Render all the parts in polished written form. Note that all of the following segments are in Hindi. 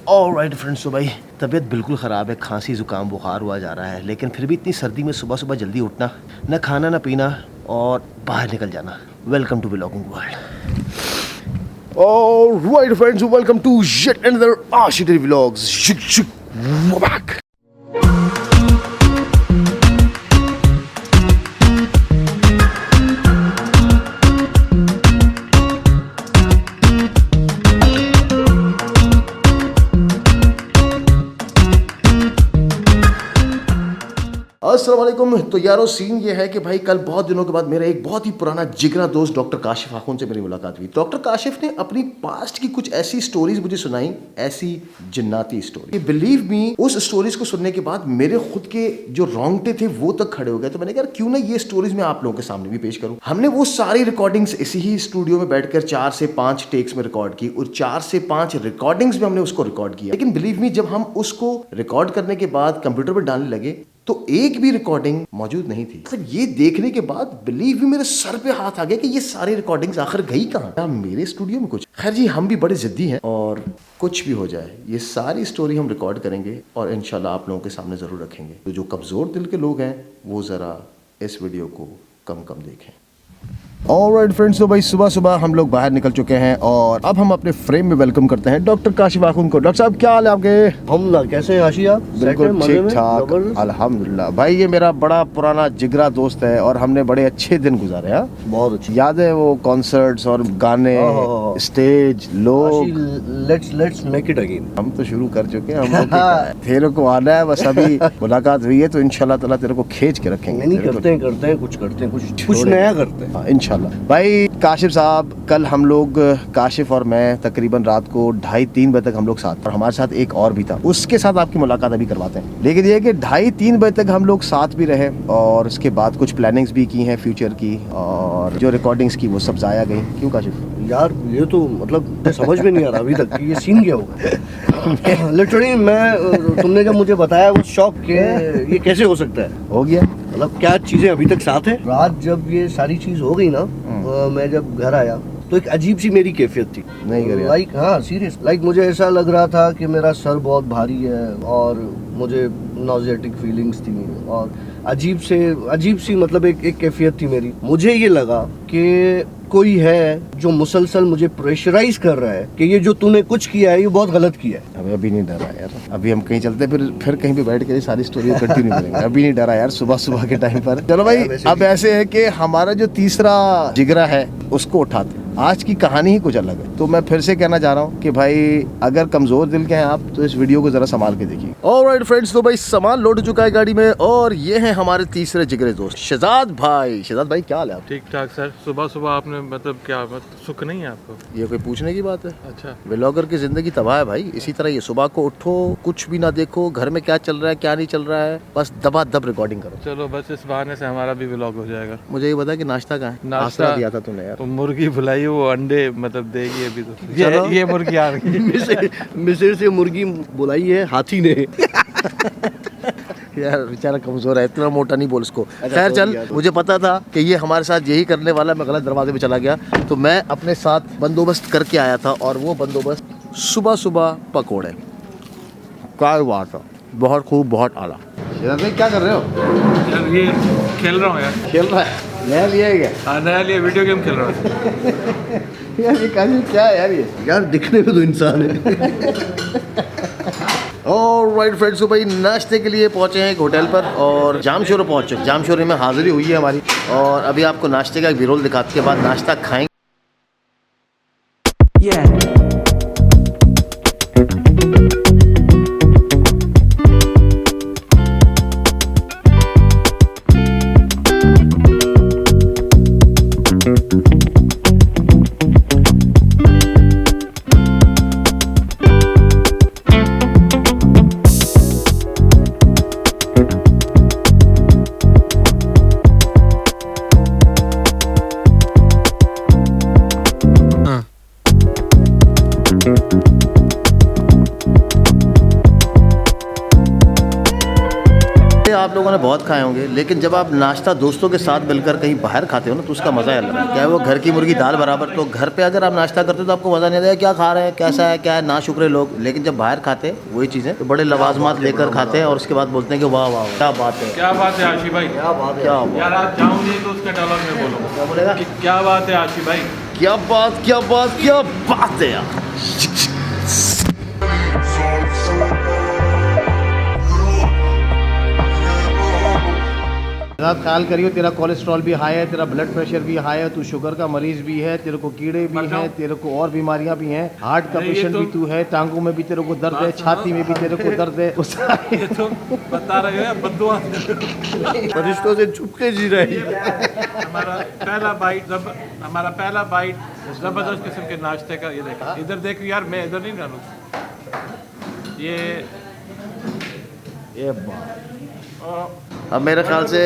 ऑलराइट फ्रेंड्स, तो भाई तबीयत बिल्कुल ख़राब है, खांसी ज़ुकाम बुखार हुआ जा रहा है, लेकिन फिर भी इतनी सर्दी में सुबह सुबह जल्दी उठना, न खाना न पीना और बाहर निकल जाना। Welcome to vlogging world. Alright friends, welcome to yet another Aashiqui vlogs. Back. अस्सलाम वालेकुम। तो यारो सीन ये है कि भाई कल बहुत दिनों के बाद मेरा एक बहुत ही पुराना जिगरा दोस्त डॉक्टर काशिफ आखुन से मेरी मुलाकात हुई। डॉक्टर काशिफ ने अपनी पास्ट की कुछ ऐसी स्टोरीज मुझे सुनाई, ऐसी जिन्नाती स्टोरी। बिलीव मी, उस स्टोरीज को सुनने के बाद मेरे खुद के जो रोंगटे थे वो तक खड़े हो गए। तो मैंने कहा क्यों ना ये स्टोरीज मैं आप लोगों के सामने भी पेश करूं। हमने वो सारी रिकॉर्डिंग्स इसी ही स्टूडियो में बैठकर 4 से 5 टेक्स में रिकॉर्ड की और 4 से 5 रिकॉर्डिंग्स में हमने उसको रिकॉर्ड किया। लेकिन बिलीव मी, जब हम उसको रिकॉर्ड करने के बाद कंप्यूटर पर डालने लगे तो एक भी रिकॉर्डिंग मौजूद नहीं थी। तो ये देखने के बाद बिलीव भी मेरे सर पे हाथ आ गया कि ये सारी रिकॉर्डिंग्स आखिर गई कहाँ। मेरे स्टूडियो में कुछ। खैर जी, हम भी बड़े जिद्दी हैं और कुछ भी हो जाए ये सारी स्टोरी हम रिकॉर्ड करेंगे और इंशाल्लाह आप लोगों के सामने ज़रूर रखेंगे। तो जो कमज़ोर दिल के लोग हैं वो ज़रा इस वीडियो को कम कम देखें। ऑलराइट फ्रेंड्स, तो भाई सुबह सुबह हम लोग बाहर निकल चुके हैं और अब हम अपने फ्रेम में वेलकम करते हैं डॉक्टर काशिफ आखुन को। डॉक्टर साहब, क्या हाल है आपके? हम कैसे हैं आशी? आप बिल्कुल ठीक ठाक, अल्हम्दुलिल्लाह। भाई ये मेरा बड़ा पुराना जिगरा दोस्त है और हमने बड़े अच्छे दिन गुजारे। हाँ, बहुत अच्छी याद है वो कॉन्सर्ट्स और गाने, स्टेज, लोग। Let's make it again. हम तो शुरू कर चुके हैं, हम तेरे को आना है, बस अभी मुलाकात हुई है तो इंशाल्लाह ताला तेरे को खींच के रखेंगे। नहीं, करते हैं कुछ नया करते हैं इंशाल्लाह। भाई काशिफ साहब, कल हम लोग, काशिफ और मैं, तकरीबन रात को 2:30-3 बजे तक हम लोग साथ, और हमारे साथ एक और भी था, उसके साथ आपकी मुलाकात अभी करवाते हैं। लेकिन ये है कि 2:30-3 बजे तक हम लोग साथ भी रहे और उसके बाद कुछ प्लानिंग्स भी की हैं फ्यूचर की, और जो रिकॉर्डिंग्स की वो सब जाया गई। क्यों काशिफ? यार ये तो मतलब समझ में नहीं आ रहा अभी तक कि ये सीन क्या होगा। लिटरली मैं, तुमने जब मुझे बताया वो शॉक के ये कैसे हो सकता है। हो गया, मतलब क्या चीजें अभी तक साथ है। रात जब ये सारी चीज हो गई ना, मैं जब घर आया तो एक अजीब सी मेरी कैफियत थी। नहीं करिए। लाइक हाँ सीरियस, लाइक मुझे ऐसा लग रहा था कि मेरा सर बहुत भारी है और मुझे नॉजियाटिक फीलिंग्स थी और अजीब सी मतलब एक कैफियत थी मेरी। मुझे ये लगा कि कोई है जो मुसलसल मुझे प्रेशराइज कर रहा है कि ये जो तूने कुछ किया है ये बहुत गलत किया है। अभी नहीं डरा यार, अभी हम कहीं चलते फिर कहीं पे बैठ के सारी स्टोरी कंटिन्यू करेंगे। अभी नहीं डरा यार, सुबह सुबह के टाइम पर। चलो भाई, अब ऐसे है कि हमारा जो तीसरा जिगरा है उसको उठाते। आज की कहानी ही कुछ अलग है। तो मैं फिर से कहना चाह रहा हूँ कि भाई अगर कमजोर दिल के हैं आप तो इस वीडियो को जरा संभाल के देखिए। ऑलराइट फ्रेंड्स, तो भाई सामान लोड चुका है गाड़ी में और ये है हमारे तीसरे जिगरे दोस्त शहजाद भाई। शहजाद भाई, क्या हाल है? ठीक ठाक सर। सुबह सुबह आपने मतलब क्या सुख नहीं है आपको? ये कोई पूछने की बात है? अच्छा, व्लॉगर की जिंदगी तबाह है भाई। इसी तरह ये सुबह को उठो, कुछ भी ना देखो, घर में क्या चल रहा है क्या नहीं चल रहा है, बस दबा दब रिकॉर्डिंग करो। चलो बस इस बहाने से हमारा भी व्लॉग हो जाएगा। मुझे ये बता कि नाश्ता कहाँ है? नाश्ता आसरा दिया था तूने यार। तो मुर्गी बुलाई, वो अंडे मतलब देगी अभी तो। चलो। ये मुर्गी आ गई। मिस्र से मुर्गी बुलाई है हाथी ने। यार बेचारा कमजोर है, इतना मोटा नहीं बोल उसको। खैर चल, मुझे पता था कि ये हमारे साथ यही करने वाला, मैं गलत दरवाजे पे चला गया। तो मैं अपने साथ बंदोबस्त करके आया था और वो बंदोबस्त सुबह सुबह पकोड़े। क्या बात है, बहुत खूब, बहुत आला। भाई क्या कर रहे हो? यार ये खेल रहा हूँ यार। खेल रहा है? नया लिया है क्या? हाँ, नया लिया, वीडियो गेम खेल रहा हूँ। यार ये काजी क्या है यार? ये यार दिखने में तो इंसान है। ऑलराइट फ्रेंड्स, तो भाई नाश्ते के लिए पहुंचे हैं एक होटल पर और जामशोरे पहुंच चुके। जामशोरे में हाजिरी हुई है हमारी और अभी आपको नाश्ते का एक विरोल दिखाते के बाद नाश्ता खाएंगे। लोगों ने बहुत खाए होंगे, लेकिन जब आप नाश्ता दोस्तों के साथ मिलकर कहीं बाहर खाते हो ना तो उसका मज़ा ही अलग है। क्या है वो घर की मुर्गी दाल बराबर। तो घर पे अगर आप नाश्ता करते हो तो आपको मज़ा नहीं आता क्या खा रहे हैं, कैसा है, क्या है, ना शुक्रे लोग। लेकिन जब बाहर खाते हैं वही चीज़ें तो बड़े लवाजमात लेकर खाते हैं और उसके बाद बोलते हैं कि वाह वाह वाह, क्या बात है, क्या बात है आशी भाई? क्या बात है, क्या बात यार आज जाऊंगी तो उसका डायलॉग में बोलो। क्या बोलेगा? कि क्या बात है आशी भाई? क्या बात, क्या बात, क्या बात है यार। ख्याल करियो, तेरा कोलेस्ट्रॉल भी हाई है, तेरा ब्लड प्रेशर भी हाई है, तू शुगर का मरीज भी है, तेरे को कीड़े भी हैं, तेरे को और बीमारियां भी हैं, हार्ट का पेशेंट भी तू है, टांगों में भी तेरे को दर्द है, छाती में भी तेरे को दर्द है। ये तो बता रहे हो बद्दुआ। फरिश्तों से छुप के जी रही है। हमारा पहला बाइट जबरदस्त किस्म के नाश्ते का। ये देख, इधर देख यार, मैं इधर नहीं डालू। ये अब मेरे ख्याल से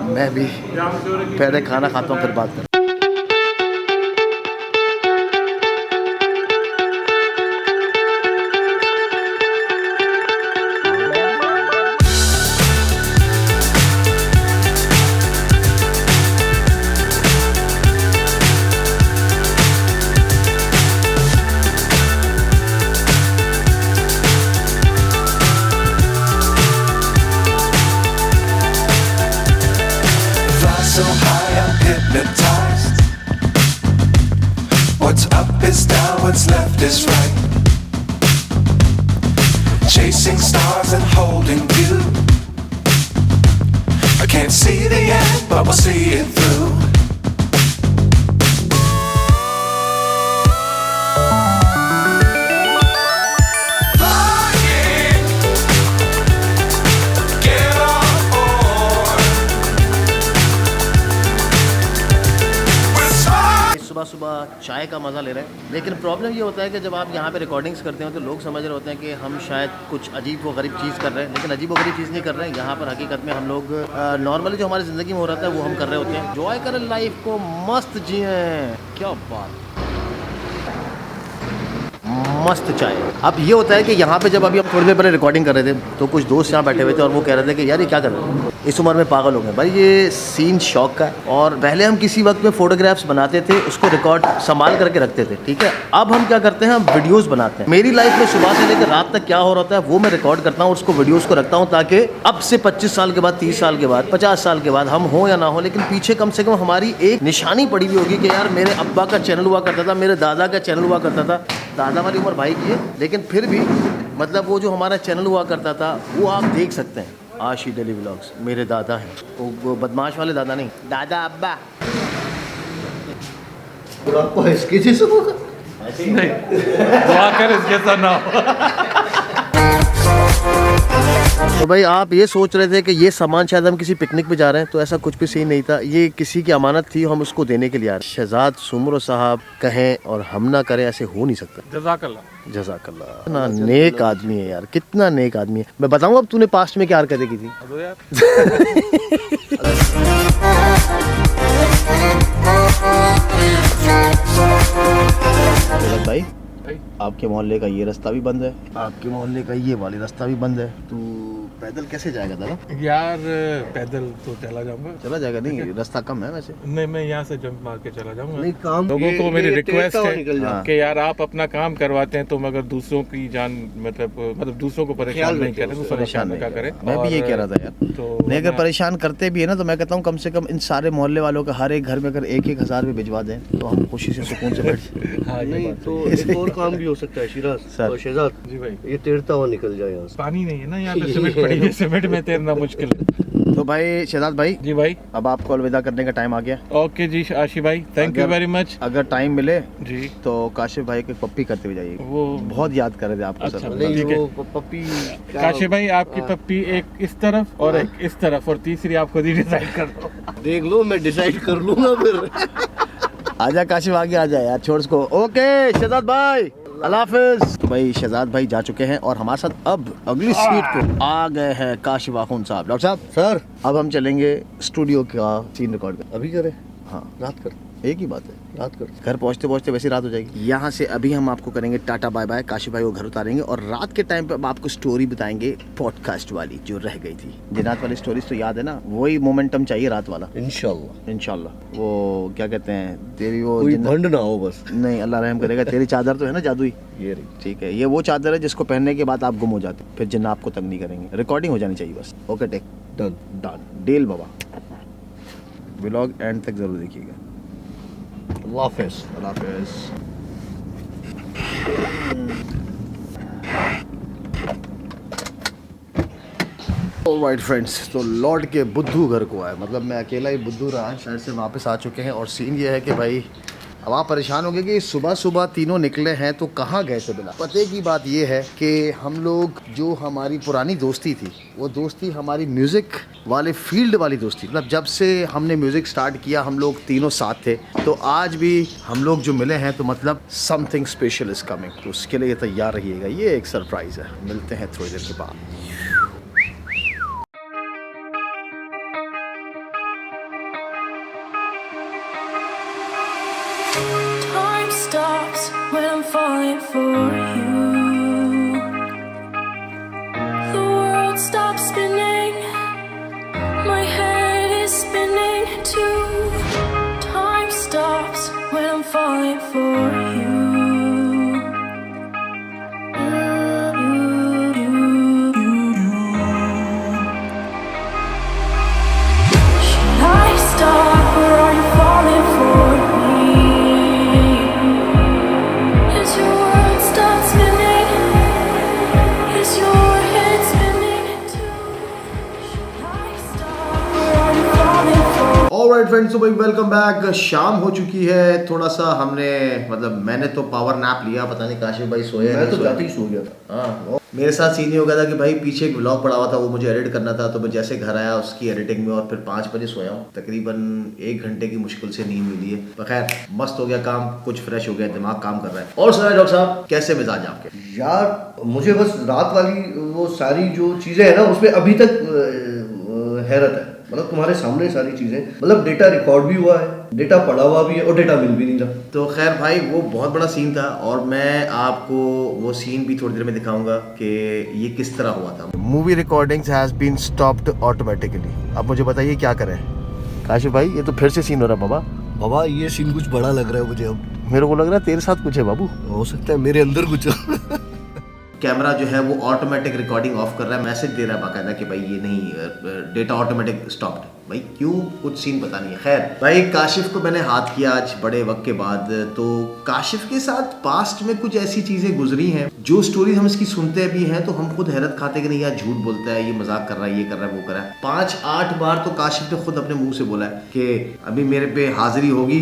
मैं भी पहले खाना खाता हूँ फिर बात करता हूँ। So high I'm hypnotized. What's up is down, what's left is right. Chasing stars and holding you. I can't see the end, but we'll see it through. सुबह सुबह चाय का मज़ा ले रहे हैं, लेकिन प्रॉब्लम ये होता है कि जब आप यहाँ पे रिकॉर्डिंग्स करते हो तो लोग समझ रहे होते हैं कि हम शायद कुछ अजीब व गरीब चीज़ कर रहे हैं, लेकिन अजीब व गरीब चीज़ नहीं कर रहे हैं। यहाँ पर हकीकत में हम लोग नॉर्मली जो हमारी ज़िंदगी में हो रहा था वो हम कर रहे होते हैं। एंजॉय करें लाइफ को, मस्त जिए। क्या बात, मस्त चाय। अब ये होता है कि यहाँ पे जब अभी हम थोड़ी देर पहले रिकॉर्डिंग कर रहे थे तो कुछ दोस्त यहाँ बैठे हुए थे और वो कह रहे थे कि यार ये क्या कर रहे हो, इस उम्र में पागल हो गए। भाई ये सीन शौक का है, और पहले हम किसी वक्त में फ़ोटोग्राफ्स बनाते थे, उसको रिकॉर्ड संभाल करके रखते थे, ठीक है। अब हम क्या करते हैं, हम वीडियोज़ बनाते हैं। मेरी लाइफ में सुबह से लेकर रात तक क्या हो रहा है वो मैं रिकॉर्ड करता हूँ, उसको वीडियोज़ को रखता हूँ, ताकि अब से 25 साल के बाद, 30 साल के बाद, 50 साल के बाद हम हो या ना हो, लेकिन पीछे कम से कम हमारी एक निशानी पड़ी हुई होगी कि यार मेरे अब्बा का चैनल हुआ करता था, मेरे दादा का चैनल हुआ करता था। दादा वाली उम्र भाई की है, लेकिन फिर भी मतलब वो जो हमारा चैनल हुआ करता था वो आप देख सकते हैं। आशी डेली व्लॉग्स मेरे दादा हैं, वो बदमाश वाले दादा नहीं, दादा अब्बा। और आपको इसके जैसे होगा नहीं, दुआ कर इसके साथ ना हो। तो भाई आप ये सोच रहे थे कि ये सामान शायद हम किसी पिकनिक पे जा रहे हैं, तो ऐसा कुछ भी सही नहीं था। ये किसी की अमानत थी, हम उसको देने के लिए आ रहे। शहजाद सुमरो साहब कहें और हम ना करें, ऐसे हो नहीं सकता। जज़ाकल्लाह। जज़ाकल्लाह। ना नेक आदमी है यार, कितना नेक आदमी है। मैं बताऊँ अब तूने पास्ट में क्या हरकतें की थी। अरे यार भाई आपके मोहल्ले का ये रास्ता भी बंद है, आपके मोहल्ले का ये वाली रास्ता भी बंद है, तू पैदल कैसे जाएगा दादा? यार पैदल तो चला जाऊंगा। चला जाएगा? नहीं रास्ता कम है वैसे। नहीं, मैं यहाँ से जंप मार के चला जाऊंगा। नहीं, काम लोगों को मेरी रिक्वेस्ट निकल है जाए। कि यार आप अपना काम करवाते हैं तो मगर दूसरों की जान मतलब दूसरों को परेशान नहीं करें, तो परेशान क्या करें। मैं भी ये कह रहा था यार, तो नहीं अगर परेशान करते भी है ना तो मैं कहता हूँ कम से कम इन सारे मोहल्ले वालों का हर एक घर में अगर 1-1 हज़ार भी भिजवा दें तो हम खुशी से सुकून से बैठ। हाँ, ये नहीं बात तो एक और काम भी हो सकता है शिराज सर। और शहजाद, जी भाई, ये तैरता हुआ निकल जाए यहाँ से। पानी नहीं है ना यहाँ पे, सीमेंट पड़ी है, सीमेंट में तैरना मुश्किल है। तो भाई शहजाद भाई, जी भाई, अब आपको अलविदा करने का टाइम आ गया। ओके जी आशी भाई, थैंक यू अगर- वेरी मच। अगर टाइम मिले जी, तो काशिफ भाई की पप्पी करते हुए जाइए, वो बहुत याद कर रहे थे आपको अच्छा, सर। नहीं ठीक है। वो पप्पी क्या- काशिफ भाई आपकी पप्पी एक इस तरफ और एक इस तरफ, और तीसरी आप खुद ही डिसाइड कर दो। देख लो, मैं डिसाइड कर लूंगा फिर। आजा काशिफ आगे आ जाए यार, छोड़ इसको। ओके शहजाद भाई, अल्लाह हाफिज। तो भाई शहजाद भाई जा चुके हैं और हमारे साथ अब अगली सीट पे आ गए हैं काशिफ आखून साहब। डॉक्टर साहब सर अब हम चलेंगे स्टूडियो का सीन रिकॉर्ड कर। अभी करे, हाँ रात कर। एक ही बात है, रात कर। घर पहुंचते पहुंचते वैसे रात हो जाएगी। यहाँ से अभी हम आपको करेंगे टाटा बाय बाय, काशिफ भाई को घर उतारेंगे और रात के टाइम पे अब आपको स्टोरी बताएंगे पॉडकास्ट वाली जो रह गई थी। जिनात वाली स्टोरीज तो याद है ना, वही मोमेंटम चाहिए रात वाला। इंशाल्लाह। वो क्या कहते हैं, तेरी वो कोई भंड ना हो बस। नहीं, अल्लाह रहम करेगा। तेरी चादर तो है ना जादुई, ये रही। ठीक है। ये वो चादर है जिसको पहनने के बाद आप गुम हो जाते हो, फिर जिन्ना आपको तंग नहीं करेंगे। रिकॉर्डिंग हो जानी चाहिए बस। ओके टेक डन डील बाबा। व्लॉग एंड तक जरूर देखिएगा। अल्लाह हाफिज़। अल्लाह हाफिज़। ऑलराइट फ्रेंड्स, तो लौट के बुद्धू घर को आए, मतलब मैं अकेला ही बुद्धू रहा, शहर से वापस आ चुके हैं। और सीन ये है कि भाई अब आप परेशान होंगे कि सुबह सुबह तीनों निकले हैं तो कहाँ गए थे बिला। पते की बात ये है कि हम लोग, जो हमारी पुरानी दोस्ती थी, वो दोस्ती हमारी म्यूज़िक वाले फील्ड वाली दोस्ती, मतलब जब से हमने म्यूज़िक स्टार्ट किया हम लोग तीनों साथ थे। तो आज भी हम लोग जो मिले हैं तो मतलब समथिंग स्पेशल इज़ कमिंग, तो उसके लिए तैयार रहिएगा। ये एक सरप्राइज़ है। मिलते हैं थोड़ी देर के बाद। Time stops when I'm falling for you. The world stops spinning. My head is spinning too. Time stops when I'm falling for you. Should I stop or are you falling for me? Is your world stop spinning? Is your head spinning too? Should I stop or are you falling for me? Alright friends, तो भाई वेलकम बैक। शाम हो चुकी है, थोड़ा सा हमने, मतलब मैंने तो पावर नैप लिया, पता नहीं काशिफ भाई सोया मैं तो जाते ही सो गया था। हाँ, मेरे साथ सीन ये हो गया था कि भाई पीछे एक व्लॉग पड़ा हुआ था, वो मुझे एडिट करना था। तो मैं जैसे घर आया उसकी एडिटिंग में और फिर 5 बजे सोया हूँ। तकरीबन 1 घंटे की मुश्किल से नींद मिली है। पर खैर मस्त हो गया काम, कुछ फ्रेश हो गया, दिमाग काम कर रहा है। और सुनाए डॉक्टर साहब, कैसे मिजाज आपके? यार मुझे बस रात वाली वो सारी जो चीज़ें हैं ना, उसमें अभी तक हैरत है। मतलब तुम्हारे सामने सारी चीज़ें, मतलब डेटा रिकॉर्ड भी हुआ है, डेटा पड़ा हुआ भी है और डेटा मिल भी नहीं रहा। तो खैर भाई वो बहुत बड़ा सीन था और मैं आपको वो सीन भी थोड़ी देर में दिखाऊंगा कि ये किस तरह हुआ था। Movie recordings has been stopped automatically. अब मुझे बताइए क्या करें? काशिफ भाई ये तो फिर से सीन हो रहा बाबा। बाबा ये सीन कुछ बड़ा लग रहा है मुझे अब। मेरे को लग रहा है तेरे साथ कुछ है बाबू। हो सकता है मेरे अंदर कुछ कैमरा जो है वो ऑटोमेटिक रिकॉर्डिंग ऑफ कर रहा है, मैसेज दे रहा है बाकायदा कि भाई ये नहीं, डेटा ऑटोमेटिक स्टॉप्ड। भाई क्यों, कुछ सीन पता नहीं है। खैर भाई काशिफ को मैंने हाथ किया आज बड़े वक्त के बाद। तो काशिफ के साथ पास्ट में कुछ ऐसी चीज़ें गुजरी हैं, जो स्टोरी हम इसकी सुनते भी हैं तो हम खुद हैरत खाते कि नहीं यार झूठ बोलता है, ये मजाक कर रहा है, ये कर रहा है, वो कर रहा है। 5-8 बार तो काशिफ ने खुद अपने मुंह से बोला है कि अभी मेरे पे हाजिरी होगी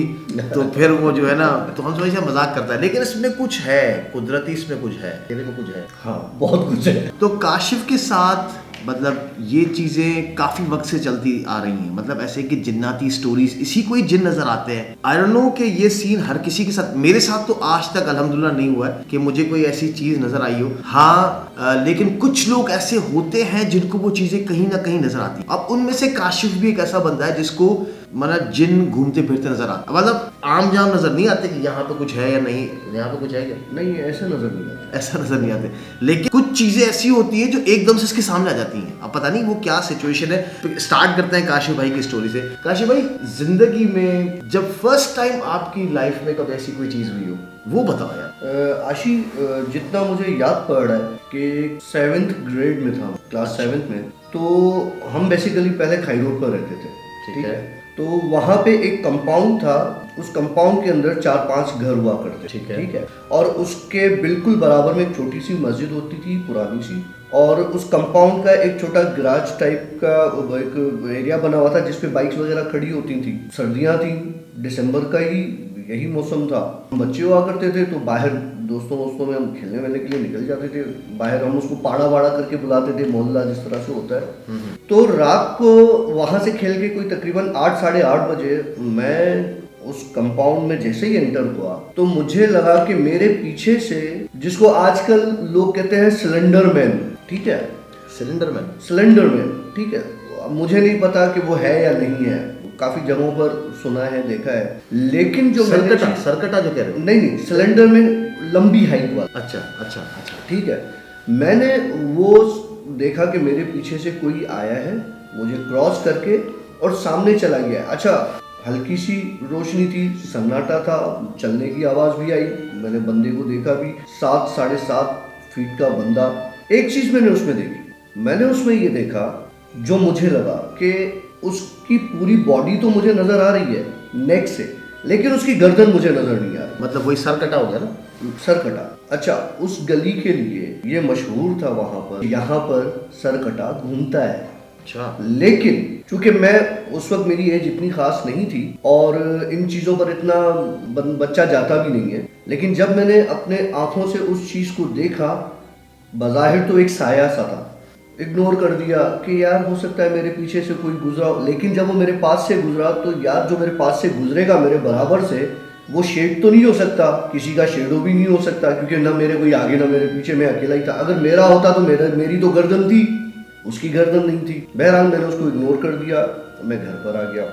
तो फिर वो जो है ना, तो हम समझे मजाक करता है, लेकिन इसमें कुछ है, कुदरती इसमें कुछ है, तेरे में कुछ है। हाँ बहुत कुछ है। तो काशिफ के साथ मतलब ये चीज़ें काफ़ी वक्त से चलती आ रही हैं, मतलब ऐसे कि जिन्नाती स्टोरीज, इसी को ही जिन नज़र आते हैं। आई डोंट नो कि ये सीन हर किसी के साथ, मेरे साथ तो आज तक अल्हम्दुलिल्लाह नहीं हुआ है कि मुझे कोई ऐसी चीज़ नज़र आई हो। हाँ लेकिन कुछ लोग ऐसे होते हैं जिनको वो चीज़ें कहीं ना कहीं नज़र आती हैं। अब उनमें से काशिफ भी एक ऐसा बंदा है जिसको मतलब जिन घूमते फिरते नजर आते, मतलब आम जाम नजर नहीं आते कि यहाँ पे कुछ है या नहीं, यहाँ पे कुछ है क्या, नहीं ऐसा नजर नहीं आता, ऐसा नजर नहीं आते। लेकिन कुछ चीजें ऐसी होती है जो एकदम से इसके सामने आ जाती हैं। अब पता नहीं वो क्या सिचुएशन है। तो स्टार्ट करते हैं काशिफ भाई की स्टोरी से। काशिफ भाई, जिंदगी में जब फर्स्ट टाइम आपकी लाइफ में कभी ऐसी कोई चीज हुई हो वो बताओ यार। आशी जितना मुझे याद पड़ रहा है कि 7th ग्रेड में था, क्लास 7th में, तो हम बेसिकली पहले खाई रोड पर रहते थे, ठीक है। तो वहाँ पे एक कंपाउंड था, उस कंपाउंड के अंदर 4-5 घर हुआ करते, ठीक है। और उसके बिल्कुल बराबर में एक छोटी सी मस्जिद होती थी, पुरानी सी, और उस कंपाउंड का एक छोटा गैराज टाइप का एक एरिया बना हुआ था जिसपे बाइक्स वगैरह खड़ी होती थी। सर्दियाँ थी, दिसंबर का ही यही मौसम था। बच्चे हुआ करते थे तो बाहर दोस्तों में हम खेलने वेलने के लिए निकल जाते थे बाहर। हम उसको पाड़ा वाड़ा करके बुलाते थे, मोहल्ला जिस तरह से होता है। तो रात को वहां से खेल के कोई तकरीबन 8 साढ़े 8 बजे मैं उस कंपाउंड में जैसे ही एंटर हुआ तो मुझे लगा कि मेरे पीछे से, जिसको आजकल लोग कहते हैं सिलेंडर मैन, ठीक है, सिलेंडर मैन, ठीक है, मुझे नहीं पता कि वो है या नहीं है, काफी जगहों पर सुना है, देखा है, लेकिन जो मैंने सरकटा सरकटा जो कह रहे हो? नहीं, सिलेंडर में लंबी हाइट वाला। अच्छा अच्छा अच्छा। ठीक है, मैंने वो देखा कि मेरे पीछे से कोई आया है, मुझे क्रॉस करके और सामने चला गया। अच्छा, हल्की सी रोशनी थी, सन्नाटा था, चलने की आवाज भी आई, मैंने बंदे को देखा भी, 7-7.5 फीट का बंदा। एक चीज मैंने उसमें देखी, मैंने उसमें ये देखा जो मुझे लगा कि उसकी पूरी बॉडी तो मुझे नजर आ रही है नेक से, लेकिन उसकी गर्दन मुझे नजर नहीं आ रही। मतलब वही सरकटा हो गया ना? सरकटा। अच्छा, उस गली के लिए ये मशहूर था वहां पर, यहाँ पर सरकटा घूमता है। अच्छा। लेकिन चूंकि मैं उस वक्त, मेरी एज इतनी खास नहीं थी और इन चीज़ों पर इतना बच्चा जाता भी नहीं है, लेकिन जब मैंने अपने आंखों से उस चीज़ को देखा, बज़ाहिर तो एक साया सा था, इग्नोर कर दिया कि यार हो सकता है मेरे पीछे से कोई गुजरा हो, लेकिन जब वो मेरे पास से गुजरा तो यार जो मेरे पास से गुजरेगा मेरे बराबर से, वो शेड तो नहीं हो सकता, किसी का शेडो भी नहीं हो सकता, क्योंकि ना मेरे कोई आगे ना मेरे पीछे, मैं अकेला ही था। अगर मेरा होता तो मेरी तो गर्दन थी, उसकी गर्दन नहीं थी। बहरहाल मैंने उसको इग्नोर कर दिया, मैं घर पर आ गया,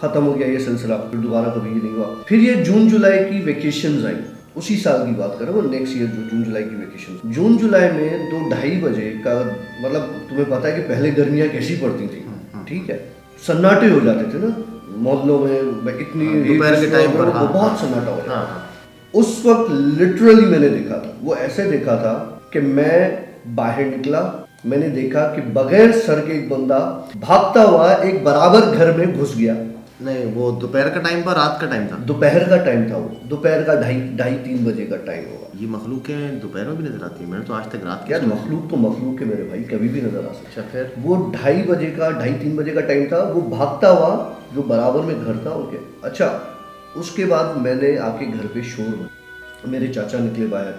खत्म हो गया ये सिलसिला, फिर दोबारा कभी ये नहीं हुआ। फिर ये जून जुलाई की वेकेशंस आई, उसी साल की बात कर रहा हूँ, नेक्स्ट ईयर जो जून जुलाई की वेकेशन। जून जुलाई में 2-2:30 बजे का, मतलब तुम्हें पता है कि पहले गर्मियाँ कैसी पड़ती थी, ठीक है, सन्नाटे हो जाते थे ना मोहल्लों में, इतनी दोपहर के टाइम पर बहुत सन्नाटा हो जाता था। उस वक्त लिटरली मैंने देखा था, वो ऐसे देखा था कि मैं बाहर निकला, मैंने देखा कि बगैर सर के एक बंदा भागता हुआ एक बराबर घर में घुस गया। नहीं, वो दोपहर का टाइम पर, रात का टाइम था? दोपहर का टाइम था, वो दोपहर का 2:30-3 बजे का टाइम होगा। ये मखलूकें दोपहर में भी नजर आती है? मैंने तो आज तक रात यार मखलूक तो मखलूक है मेरे भाई, कभी भी नजर आ सकता। अच्छा, फिर? वो 2:30 बजे का, 2:30-3 बजे का टाइम था, वो भागता हुआ जो बराबर में घर था उनके। अच्छा, उसके बाद मैंने आके घर पे शोर, मेरे चाचा निकले बाहर,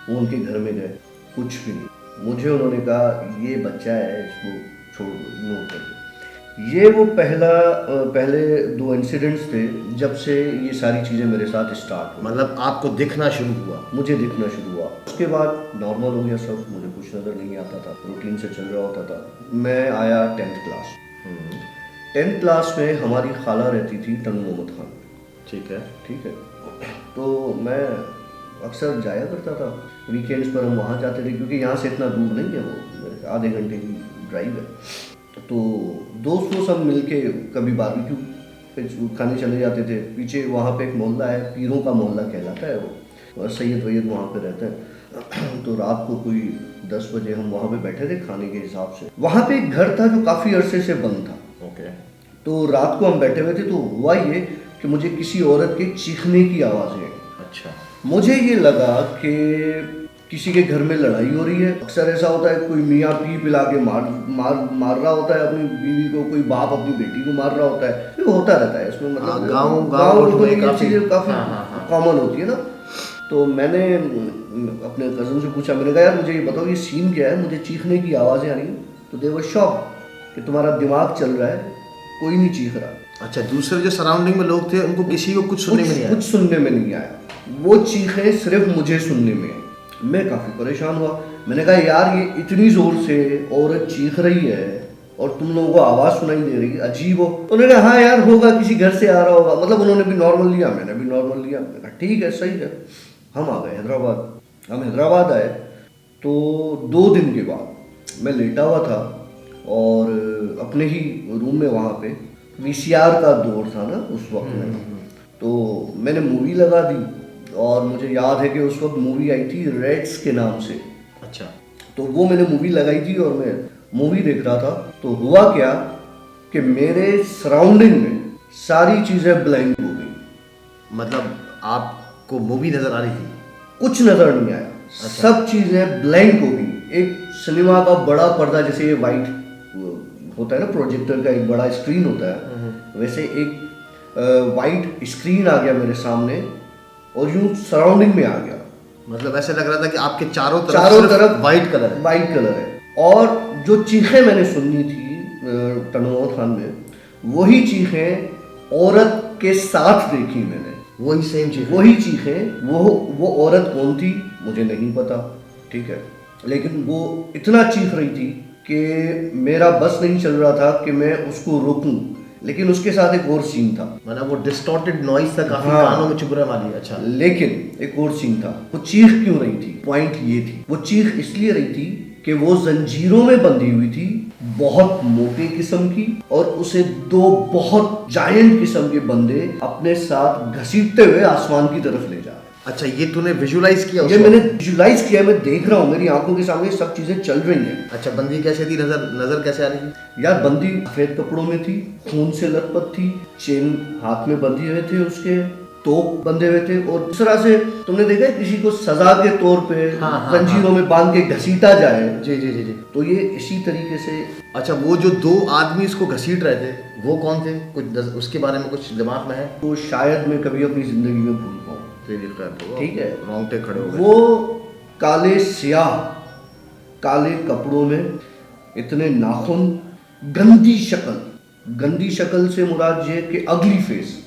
वो उनके घर में गए, कुछ भी नहीं। मुझे उन्होंने कहा ये बच्चा है, इसको छोड़ दो, इग्नोर कर दो। ये वो पहले 2 इंसिडेंट्स थे जब से ये सारी चीज़ें मेरे साथ स्टार्ट हुई। मतलब आपको दिखना शुरू हुआ? मुझे दिखना शुरू हुआ, उसके बाद नॉर्मल हो गया सब, मुझे कुछ नज़र नहीं आता था, रूटीन से चल रहा होता था। मैं आया 10th क्लास। 10th क्लास में हमारी खाला रहती थी टंग मोहम्मद खान। ठीक है। ठीक है, तो मैं अक्सर जाया करता था, वीकेंड्स पर हम वहाँ जाते थे, क्योंकि यहाँ से इतना दूर नहीं है, वो आधे घंटे की ड्राइव है। तो दोस्त वो सब मिलके कभी बारबेक्यू पे खाने चले जाते थे। पीछे वहाँ पे एक मोहल्ला है, पीरों का मोहल्ला कहलाता है वो, और सैयद वैयद वहाँ पे रहते हैं। तो रात को कोई 10 बजे हम वहाँ पे बैठे थे खाने के हिसाब से। वहाँ पे एक घर था जो काफ़ी अरसे से बंद था। ओके। तो रात को हम बैठे हुए थे, तो हुआ ये कि मुझे किसी औरत के चीखने की आवाज़ें आई। अच्छा। मुझे ये लगा कि किसी के घर में लड़ाई हो रही है। अक्सर ऐसा होता है, कोई मियाँ पी पिला के मार रहा होता है अपनी बीवी को, कोई बाप अपनी बेटी को मार रहा होता है, ये होता रहता है इसमें। मतलब गाँव में ये चीज़ें काफ़ी कॉमन होती है ना। तो मैंने अपने कज़न से पूछा, मैंने कहा यार मुझे ये बताओ ये सीन क्या है, मुझे चीखने की आवाज़ें आ रही हैं। तो दे वर शॉक कि तुम्हारा दिमाग चल रहा है, कोई नहीं चीख रहा। अच्छा, दूसरे जो सराउंडिंग में लोग थे उनको किसी को कुछ सुनने में नहीं आया? कुछ सुनने में नहीं आया, वो चीखें सिर्फ मुझे सुनने में आई। मैं काफ़ी परेशान हुआ। मैंने कहा यार ये इतनी ज़ोर से औरत चीख रही है और तुम लोगों को आवाज़ सुनाई दे रही है, अजीब हो। उन्होंने कहा हाँ यार होगा, किसी घर से आ रहा होगा। मतलब उन्होंने भी नॉर्मल लिया, मैंने भी नॉर्मल लिया। मैंने कहा ठीक है, सही है। हम आ गए हैदराबाद। हम हैदराबाद आए तो 2 दिन के बाद मैं लेटा हुआ था और अपने ही रूम में, वहाँ पे VCR का दौर था ना उस वक्त में, तो मैंने मूवी लगा दी। और मुझे याद है कि उस वक्त मूवी आई थी रेड्स के नाम से। अच्छा। तो वो मैंने मूवी लगाई थी और मैं मूवी देख रहा था। तो हुआ क्या कि मेरे सराउंडिंग में सारी चीज़ें ब्लैंक हो गई। मतलब आपको मूवी नजर आ रही थी? कुछ नज़र नहीं आया। अच्छा। सब चीज़ें ब्लैंक हो गई। एक सिनेमा का बड़ा पर्दा, जैसे ये वाइट होता है ना, प्रोजेक्टर का एक बड़ा स्क्रीन होता है, वैसे एक वाइट स्क्रीन आ गया मेरे सामने और यूं सराउंडिंग में आ गया। मतलब ऐसे लग रहा था कि आपके चारों तरफ वाइट कलर है। और जो चीखें मैंने सुननी थी टंग मोहम्मद खान में, वही चीखें औरत के साथ देखी मैंने। वही सेम चीज, वही चीखें। वो औरत कौन थी मुझे नहीं पता, ठीक है, लेकिन वो इतना चीख रही थी कि मेरा बस नहीं चल रहा था कि मैं उसको रोकूं, लेकिन उसके साथ एक और सीन था। मतलब वो डिस्टॉर्टेड नॉइज था काफी, हाँ। कानों में चुभने वाली। अच्छा, लेकिन एक और सीन था। वो चीख क्यों रही थी? पॉइंट ये थी, वो चीख इसलिए रही थी कि वो जंजीरों में बंधी हुई थी, बहुत मोटे किस्म की, और उसे दो बहुत जायंट किस्म के बंदे अपने साथ घसीटते हुए आसमान की तरफ ले जा रहे। अच्छा, ये तूने विजुलाइज किया? ये मैंने विजुलाइज किया, मैं देख रहा हूँ, मेरी आंखों के सामने सब चीजें चल रही हैं। अच्छा, बंदी कैसे थी? नजर कैसे आ रही थी? यार बंदी सफेद कपड़ों में थी, खून से लथपथ थी, चेन हाथ में बंधे हुए थे, उसके तोप बंधे हुए थे, और इस तरह से तुमने देखा है किसी को सजा के तौर पे जंजीरों में बांध के घसीटा जाए। जी जी जी जी। तो ये इसी तरीके से। अच्छा, वो जो दो आदमी इसको घसीट रहे थे वो कौन थे? कुछ उसके बारे में कुछ दिमाग में है? तो शायद मैं कभी अपनी जिंदगी में भूल पाऊँ। तेरी खैर, तो ठीक है, रोंगटे खड़े हो गए। वो काले स्याह काले कपड़ों में, इतने नाखून, गंदी शक्ल से मुराद ये कि अगली फेस,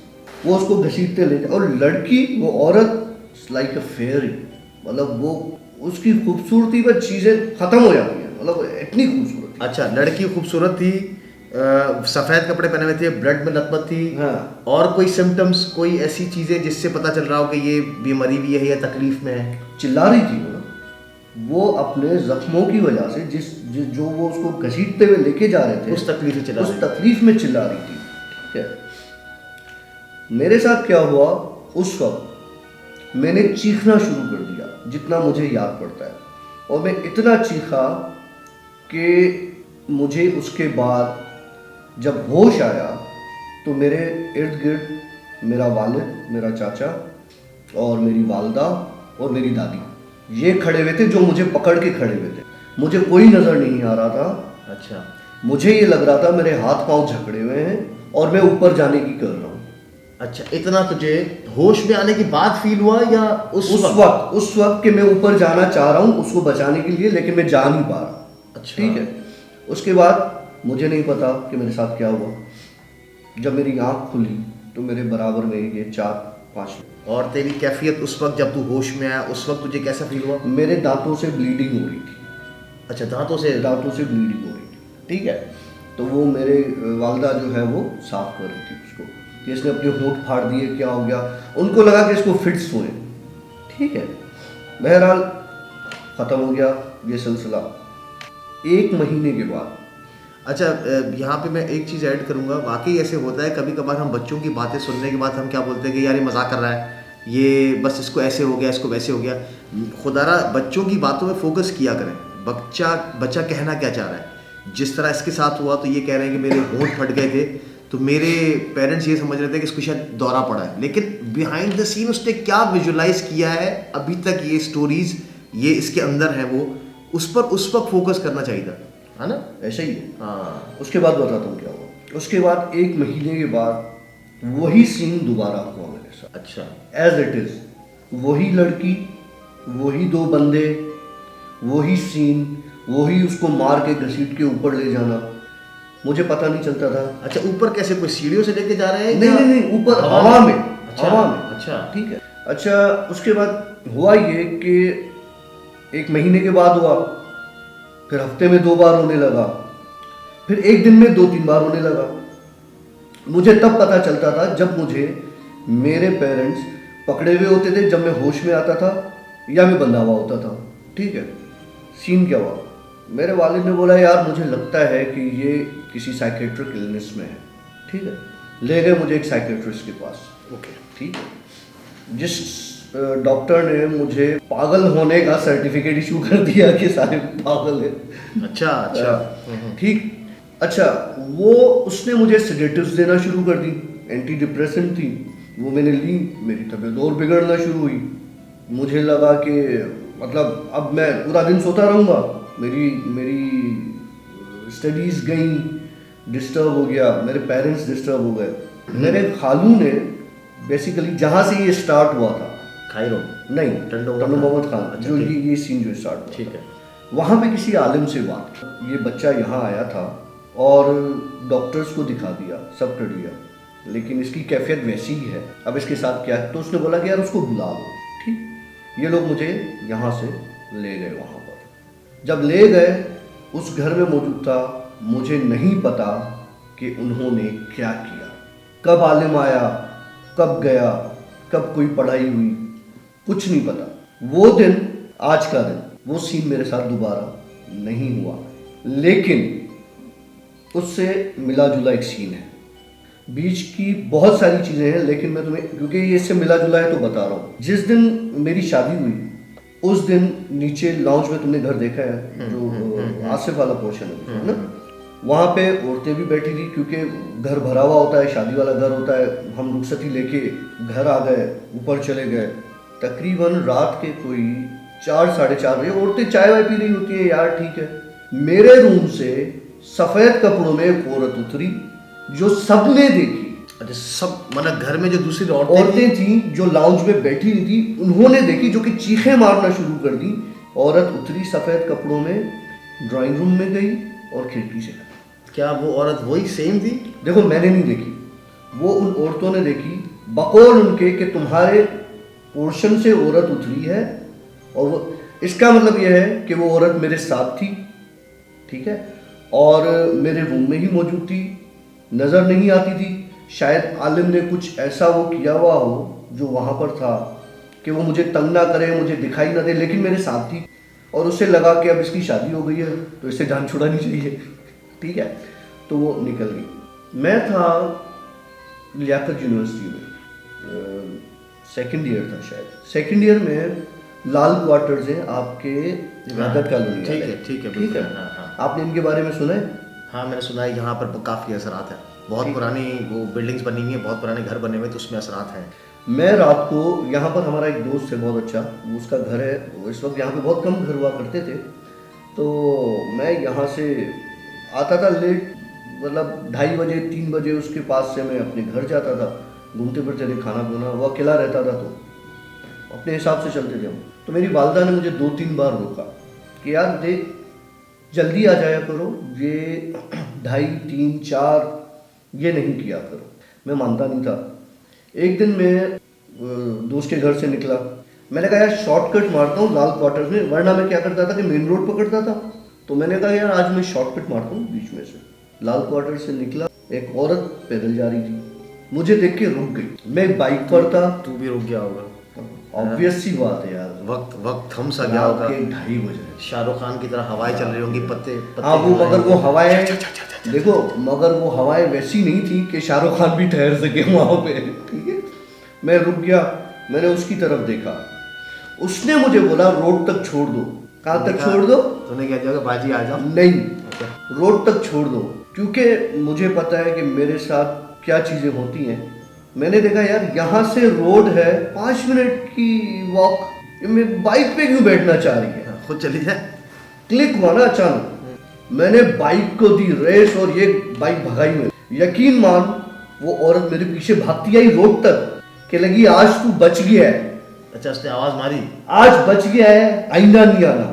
वो उसको घसीटते ले जाए। और लड़की, वो औरत लाइक अ फेयरी, मतलब वो उसकी खूबसूरती पर चीजें खत्म हो जाती हैं, मतलब इतनी खूबसूरत। अच्छा, लड़की खूबसूरत थी, सफेद कपड़े पहने हुए थे, ब्लड में लथपथ थी। हाँ। और कोई सिम्टम्स, कोई ऐसी चीजें जिससे पता चल रहा हो कि ये बीमारी भी है या तकलीफ में है? चिल्ला रही थी वो अपने जख्मों की वजह से, जो वो उसको घसीटते हुए लेके जा रहे थे, उस तकलीफ से चिल्ला उस रही थी। तकलीफ में चिल्ला रही थी। ठीक है, मेरे साथ क्या हुआ उस वक्त, मैंने चीखना शुरू कर दिया जितना मुझे याद पड़ता है, और मैं इतना चीखा कि मुझे उसके बाद जब होश आया तो मेरे इर्द गिर्द मेरा वालिद, मेरा चाचा और मेरी वालदा और मेरी दादी ये खड़े हुए थे, जो मुझे पकड़ के खड़े हुए थे। मुझे कोई नज़र नहीं आ रहा था। अच्छा, मुझे ये लग रहा था मेरे हाथ पांव झकड़े हुए हैं और मैं ऊपर जाने की कर रहा हूँ। अच्छा, इतना तुझे होश में आने के बाद फील हुआ या उस वक्त कि मैं ऊपर जाना चाह रहा हूँ उसको बचाने के लिए, लेकिन मैं जा नहीं पा रहा। अच्छा, ठीक है, उसके बाद मुझे नहीं पता कि मेरे साथ क्या हुआ। जब मेरी आंख खुली तो मेरे बराबर में ये 4-5। और तेरी कैफियत उस वक्त जब तू होश में आया, उस वक्त तुझे कैसा फील हुआ? मेरे दांतों से ब्लीडिंग हो रही थी। अच्छा, दांतों से ब्लीडिंग हो रही थी। ठीक है, तो वो मेरे वालदा जो है वो साफ कर रही थी उसको कि इसने अपने होंठ फाड़ दिए, क्या हो गया। उनको लगा कि इसको फिट्स हुए। ठीक है, बहरहाल ख़त्म हो गया ये सिलसिला। 1 महीने के बाद। अच्छा, यहाँ पे मैं एक चीज़ ऐड करूँगा। वाकई ऐसे होता है, कभी कभार हम बच्चों की बातें सुनने के बाद हम क्या बोलते हैं कि यार ये मजाक कर रहा है, ये बस इसको ऐसे हो गया, इसको वैसे हो गया। खुदारा बच्चों की बातों में फोकस किया करें। बच्चा कहना क्या चाह रहा है। जिस तरह इसके साथ हुआ तो ये कह रहे हैं कि मेरे होंठ फट गए थे, तो मेरे पेरेंट्स ये समझ रहे थे कि इसको शायद दौरा पड़ा है, लेकिन बिहाइंड द सीन उसने क्या विजुलाइज किया है अभी तक, ये स्टोरीज ये इसके अंदर है, वो उस पर उस वक्त फोकस करना चाहिए था, है ना? ऐसा ही है। हाँ। उसके बाद बताता हूँ क्या हुआ। उसके बाद 1 महीने के बाद वही सीन दोबारा हुआ मेरे साथ। अच्छा, एज इट इज, वही लड़की, वही 2 बंदे, वही सीन, वही उसको मार के घसीट के ऊपर ले जाना। मुझे पता नहीं चलता था। अच्छा, ऊपर कैसे? कोई सीढ़ियों से लेके जा रहे हैं? नहीं, ऊपर हवा में। अच्छा, हवा में। अच्छा, ठीक है। अच्छा, उसके बाद हुआ ये कि 1 महीने के बाद हुआ, फिर हफ्ते में 2 बार होने लगा, फिर एक दिन में 2-3 बार होने लगा। मुझे तब पता चलता था जब मुझे मेरे पेरेंट्स पकड़े हुए होते थे, जब मैं होश में आता था या मैं बंधा हुआ होता था। ठीक है, सीन क्या हुआ, मेरे वालिद ने बोला यार मुझे लगता है कि ये किसी साइकेट्रिक इलनेस में है। ठीक है, ले गए मुझे एक साइकेट्रिस्ट के पास। ओके, ठीक है, जिस डॉक्टर ने मुझे पागल होने का सर्टिफिकेट इशू कर दिया कि सारे पागल है। अच्छा, अच्छा, ठीक। अच्छा, वो उसने मुझे सेडेटिव्स देना शुरू कर दी, एंटी डिप्रेसेंट थी, वो मैंने ली, मेरी तबीयत और बिगड़ना शुरू हुई। मुझे लगा कि मतलब अब मैं पूरा दिन सोता रहूँगा, मेरी स्टडीज़ गई, डिस्टर्ब हो गया, मेरे पेरेंट्स डिस्टर्ब हो गए। मेरे खालू ने बेसिकली जहाँ से ये स्टार्ट हुआ था, खाइरो नहीं, टंडो मोहम्मद खान, अच्छा, जो ठीक। ये सीन जो स्टार्ट हुआ, ठीक है, वहाँ पे किसी आलिम से बात, ये बच्चा यहाँ आया था और डॉक्टर्स को दिखा दिया, सब कर दिया, लेकिन इसकी कैफियत वैसी ही है, अब इसके साथ क्या है। तो उसने बोला कि यार उसको बुला लो। ठीक, ये लोग मुझे यहाँ से ले गए। वहाँ पर जब ले गए, उस घर में मौजूद था, मुझे नहीं पता कि उन्होंने क्या किया, कब आलिम आया, कब गया, कब कोई पढ़ाई हुई, कुछ नहीं पता। वो दिन, आज का दिन, वो सीन मेरे साथ दोबारा नहीं हुआ, लेकिन उससे मिला जुला एक सीन है। बीच की बहुत सारी चीज़ें हैं, लेकिन मैं तुम्हें, क्योंकि ये इससे मिला जुला है तो बता रहा हूँ। जिस दिन मेरी शादी हुई उस दिन नीचे लॉन्च में तुमने घर देखा है, जो आसिफ वाला पोर्शन है ना, वहाँ पे औरतें भी बैठी थी, क्योंकि घर भरा हुआ होता है, शादी वाला घर होता है। हम रुखसती लेके घर आ गए, ऊपर चले गए। तकरीबन रात के कोई 4-4:30 बजे औरतें चाय वाय पी रही होती है, यार ठीक है। मेरे रूम से सफ़ेद कपड़ों में एक औरत उतरी जो सबने देखी। अच्छा, सब मतलब घर में जो दूसरी औरतें थी जो लाउंज में बैठी हुई थी, उन्होंने देखी, जो कि चीखें मारना शुरू कर दी। औरत उतरी सफ़ेद कपड़ों में, ड्राइंग रूम में गई और खिड़की से। क्या वो औरत वही सेम थी? देखो, मैंने नहीं देखी, वो उन औरतों ने देखी, बकौल उनके कि तुम्हारे पोर्शन से औरत उतरी है। और वो, इसका मतलब यह है कि वो औरत मेरे साथ थी, ठीक है, और मेरे रूम में ही मौजूद थी, नज़र नहीं आती थी। शायद आलिम ने कुछ ऐसा वो किया हुआ हो जो वहाँ पर था कि वो मुझे तंग ना करे, मुझे दिखाई ना दे, लेकिन मेरे साथ थी। और उसे लगा कि अब इसकी शादी हो गई है तो इससे जान छुड़ानी चाहिए, ठीक है, तो वो निकल गई। मैं था लियाकत यूनिवर्सिटी में, सेकंड ईयर था शायद। सेकंड ईयर में लाल क्वार्टर्स हैं आपके इबादत कॉलोनी। ठीक है, ठीक है, ठीक है। हाँ, हाँ। आपने इनके बारे में सुना है? हाँ, मैंने सुना है यहाँ पर काफ़ी असरात है। बहुत पुरानी वो बिल्डिंग्स बनी हुई हैं, बहुत पुराने घर बने हुए, तो उसमें असरात हैं। मैं रात को, यहाँ पर हमारा एक दोस्त है बहुत अच्छा, उसका घर है, इस वक्त यहाँ पे बहुत कम घर हुआ करते थे, तो मैं यहाँ से आता था लेट, मतलब 2:30 बजे 3 बजे उसके पास से मैं अपने घर जाता था। घूमते फिरते थे, खाना पीना, वो अकेला रहता था तो अपने हिसाब से चलते थे हम। तो मेरी वालदा ने मुझे 2-3 बार रोका कि यार देख, जल्दी आ जाया करो, ये 2:30, 3, 4 ये नहीं किया करो। मैं मानता नहीं था। एक दिन मैं दोस्त के घर से निकला, मैंने कहा यार शॉर्टकट मारता हूँ लाल क्वार्टर्स में, वरना मैं क्या करता था कि मेन रोड पकड़ता था। तो मैंने कहा यार आज मैं शॉर्टकट मारता हूँ बीच में से। लाल क्वार्टर से निकला, एक औरत पैदल जा रही थी, मुझे देख के रुक गई। मैं बाइक पर था। तू भी रुक गया होगा, ऑब्वियस सी बात है यार, वक्त थम सा गया होगा। 2:30 बज रहे। शाहरुख खान की तरह हवाएं चल रही होंगी, पत्ते हाँ, वो मगर वो हवाएं, देखो, मगर वो हवाएं वैसी नहीं थी कि शाहरुख खान भी ठहर सके वहाँ पे, ठीक है। मैं रुक गया, मैंने उसकी तरफ देखा, उसने मुझे बोला रोड तक छोड़ दो। कहाँ तक छोड़ दो? तूने क्या दिया, बाजी आ जाओ? नहीं, रोड तक छोड़ दो, क्योंकि मुझे पता है कि मेरे साथ क्या चीज़ें होती हैं। मैंने देखा यार यहाँ से रोड है 5 मिनट की वॉक, मैं बाइक पे क्यों बैठना चाह रही है, खुद चली जाए। क्लिक हुआ ना अचानक, मैंने बाइक को दी रेस और ये बाइक भगाई में। यकीन मान, वो औरत मेरे पीछे भागती आई रोड तक कि लगी आज तू बच गया है। अच्छा, उसने आवाज मारी, आज बच गया है, आइंदा नहीं आना।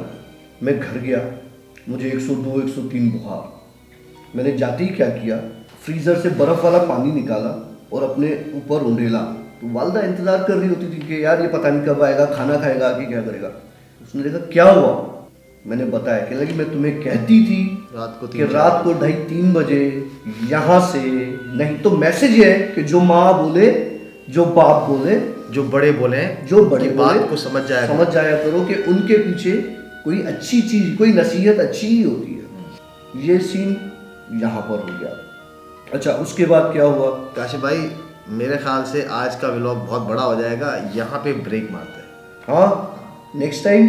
मैं घर गया, मुझे 102, 103 बुखार। मैंने जाते ही क्या किया, फ्रीजर से बर्फ वाला पानी निकाला और अपने ऊपर उंडेला। तो वालदा इंतजार कर रही होती थी कि यार ये पता नहीं कब आएगा, खाना खाएगा कि क्या करेगा। उसने देखा क्या हुआ, मैंने बताया कि लगी मैं तुम्हें कहती थी रात को कि रात को 2:30-3 बजे यहाँ से नहीं। तो मैसेज है कि जो माँ बोले, जो बाप बोले, जो बड़े बोले, जो बड़े की बोले, बात को समझ जाया करो कि उनके पीछे कोई अच्छी चीज, कोई नसीहत अच्छी ही होती है। ये सीन यहाँ पर हो गया। अच्छा, उसके बाद क्या हुआ? काशिफ भाई, मेरे ख्याल से आज का व्लॉग बहुत बड़ा हो जाएगा, यहाँ पे ब्रेक मारते हैं। हाँ, नेक्स्ट टाइम।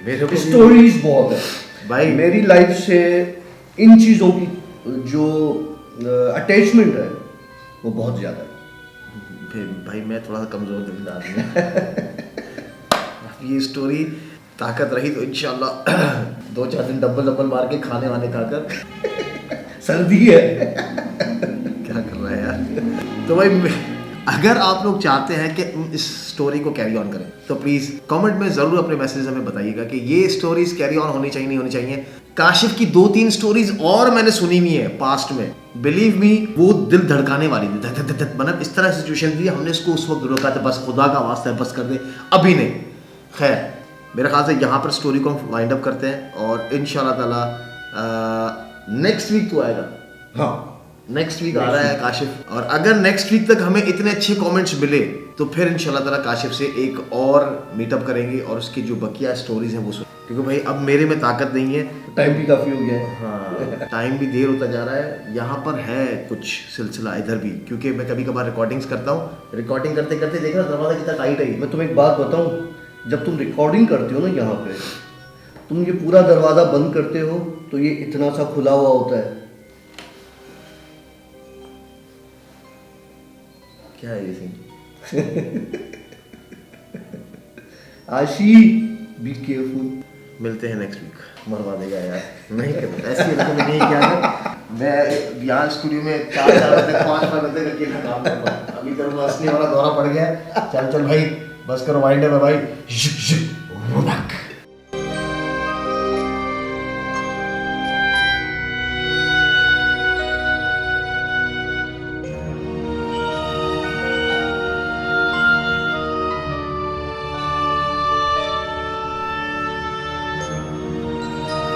मेरे को स्टोरीज बहुत है भाई, मेरी लाइफ से इन चीज़ों की जो अटैचमेंट है वो बहुत ज़्यादा है। भाई मैं थोड़ा सा कमज़ोर दिलदार हूँ। ये स्टोरी ताकत रही तो इंशाल्लाह 2-4 दिन डब्बल मार के खाने वाने खाकर। सर्दी है। क्या कर रहा है यार। तो भाई, अगर आप लोग चाहते हैं कि इस स्टोरी को कैरी ऑन करें तो प्लीज़ कमेंट में ज़रूर अपने मैसेज हमें बताइएगा कि ये स्टोरीज कैरी ऑन होनी चाहिए, नहीं होनी चाहिए। काशिफ की 2-3 स्टोरीज और मैंने सुनी हुई है पास्ट में, बिलीव मी, वो दिल धड़काने वाली थी। मतलब इस तरह सिचुएशन थी, हमने इसको उस वक्त रोका था, बस खुदा का वास्ता है बस कर दे, अभी नहीं। खैर, मेरे ख्याल से यहाँ पर स्टोरी को हम वाइंड अप करते हैं और इंशाल्लाह ताला नेक्स्ट वीक तो आएगा। हाँ, नेक्स्ट वीक आ रहा है काशिफ, और अगर नेक्स्ट वीक तक हमें इतने अच्छे कमेंट्स मिले तो फिर इंशाल्लाह ताला काशिफ से एक और मीटअप करेंगे और उसकी जो बकिया स्टोरीज हैं वो सुन, क्योंकि भाई अब मेरे में ताकत नहीं है। टाइम भी काफ़ी हो गया है। हाँ, टाइम भी देर होता जा रहा है। यहाँ पर है कुछ सिलसिला इधर भी, क्योंकि मैं कभी कभार रिकॉर्डिंग्स करता हूँ, रिकॉर्डिंग करते करते देख रहा दरवाजा कितना टाइट है। मैं तुम्हें एक बात बताऊं, जब तुम रिकॉर्डिंग करते हो ना यहाँ पे, तुम ये पूरा दरवाज़ा बंद करते हो तो ये इतना सा खुला हुआ होता है। क्या है ये सीन? आशी बी केयरफुल। मिलते हैं नेक्स्ट वीक। मरवा देगा यार, नहीं कर ऐसी रकम नहीं किया है। मैं यहाँ स्टूडियो में 4 बजे 5 बजे करके काम कर रहा हूँ। अभी तक असली वाला दौरा पड़ गया है। चल चल भाई, बस करो वाइंड अप भाई।